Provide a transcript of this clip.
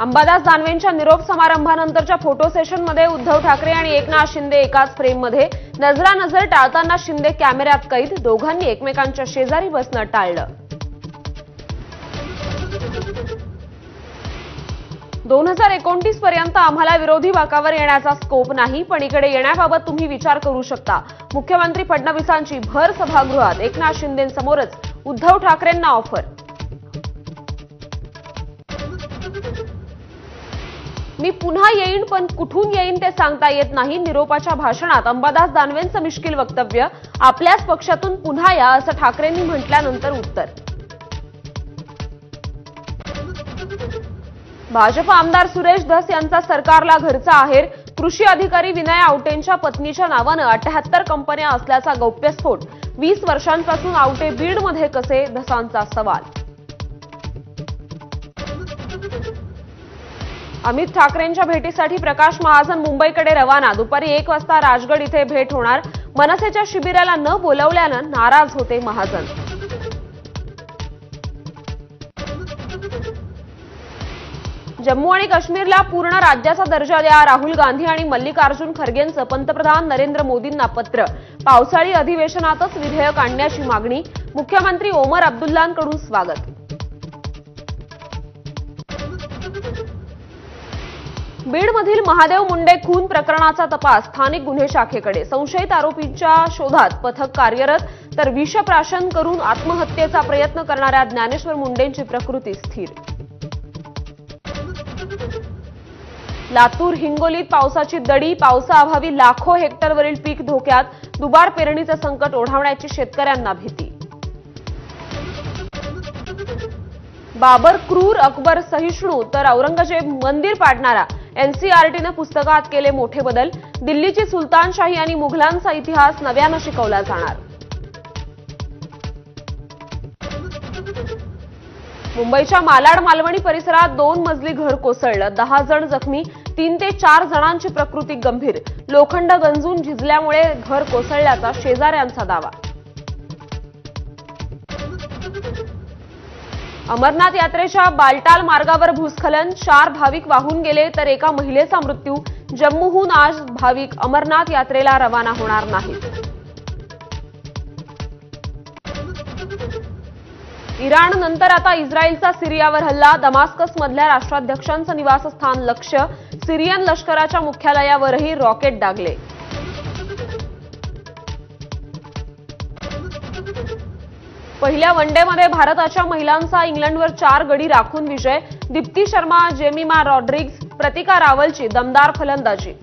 अंबादास दानवेंच्या निरोप समारंभानंतरच्या फोटो सेशनमध्ये उद्धव ठाकरे आणि एकनाथ शिंदे एकाच फ्रेममध्ये नजरानजर टाळताना शिंदे कॅमेऱ्यात कैद, दोघांनी एकमेकांच्या शेजारी बसणं टाळलं. 2029 पर्यंत आम्हाला विरोधी बाकावर येण्याचा स्कोप नाही, पण इकडे येण्याबाबत तुम्ही विचार करू शकता. मुख्यमंत्री फडणवीसांची भर सभागृहात एकनाथ शिंदेंसमोरच उद्धव ठाकरेंना ऑफर. मी पुन्हा येईन, पण कुठून येईन ते सांगता येत नाही. निरोपाच्या भाषणात अंबादास दानवेंचं मिश्किल वक्तव्य. आपल्याच पक्षातून पुन्हा या असं ठाकरेंनी म्हटल्यानंतर उत्तर. भाजप आमदार सुरेश धस यांचा सरकारला घरचा आहेर. कृषी अधिकारी विनय आवटेंच्या पत्नीच्या नावानं 78 कंपन्या असल्याचा गौप्यस्फोट. 20 वर्षांपासून आवटे बीडमध्ये कसे, धसांचा सवाल. अमित ठाकरेंच्या भेटीसाठी प्रकाश महाजन मुंबईकडे रवाना. दुपारी 1 वाजता राजगड इथे भेट होणार. मनसेच्या शिबिराला न बोलावल्यानं नाराज होते महाजन. जम्मू आणि काश्मीरला पूर्ण राज्याचा दर्जा द्या. राहुल गांधी आणि मल्लिकार्जुन खरगेंचं पंतप्रधान नरेंद्र मोदींना पत्र. पावसाळी अधिवेशनातच विधेयक आणण्याची मागणी. मुख्यमंत्री ओमर अब्दुल्लांकडून स्वागत. बीडमधील महादेव मुंडे खून प्रकरणाचा तपास स्थानिक गुन्हे शाखेकडे. संशयित आरोपींच्या शोधात पथक कार्यरत, तर विषप्राशन करून आत्महत्येचा प्रयत्न करणाऱ्या ज्ञानेश्वर मुंडेंची प्रकृती स्थिर. लातूर हिंगोलीत पावसाची दडी. पावसाअभावी लाखो हेक्टरवरील पीक धोक्यात. दुबार पेरणीचं संकट ओढावण्याची शेतकऱ्यांना भीती. बाबर क्रूर, अकबर सहिष्णू, तर औरंगजेब मंदिर पाडणारा. एनसीईआरटीनं पुस्तकात केले मोठे बदल. दिल्लीची सुलतानशाही आणि मुघलांचा इतिहास नव्यानं शिकवला जाणार. मुंबईच्या मालाड मालवणी परिसरात 2 मजली घर कोसळलं. 10 जण जखमी. 3 ते 4 जणांची प्रकृती गंभीर. लोखंड गंजून झिजल्यामुळे घर कोसळल्याचा शेजाऱ्यांचा दावा. अमरनाथ यात्रेच्या बालटाल मार्गावर भूस्खलन. 4 भाविक वाहून गेले, तर एका महिलेचा मृत्यू. जम्मूहून आज भाविक अमरनाथ यात्रेला रवाना होणार नाहीत. इराण नंतर आता इस्रायलचा सिरियावर हल्ला. दमास्कसमधल्या राष्ट्राध्यक्षांचं निवासस्थान लक्ष्य. सिरियन लष्कराच्या मुख्यालयावरही रॉकेट डागले. पहिल्या वनडेमध्ये भारताच्या महिलांचा इंग्लंडवर 4 गडी राखून विजय. दीप्ती शर्मा, जेमिमा रॉड्रिग्ज, प्रतिका रावलची दमदार फलंदाजी.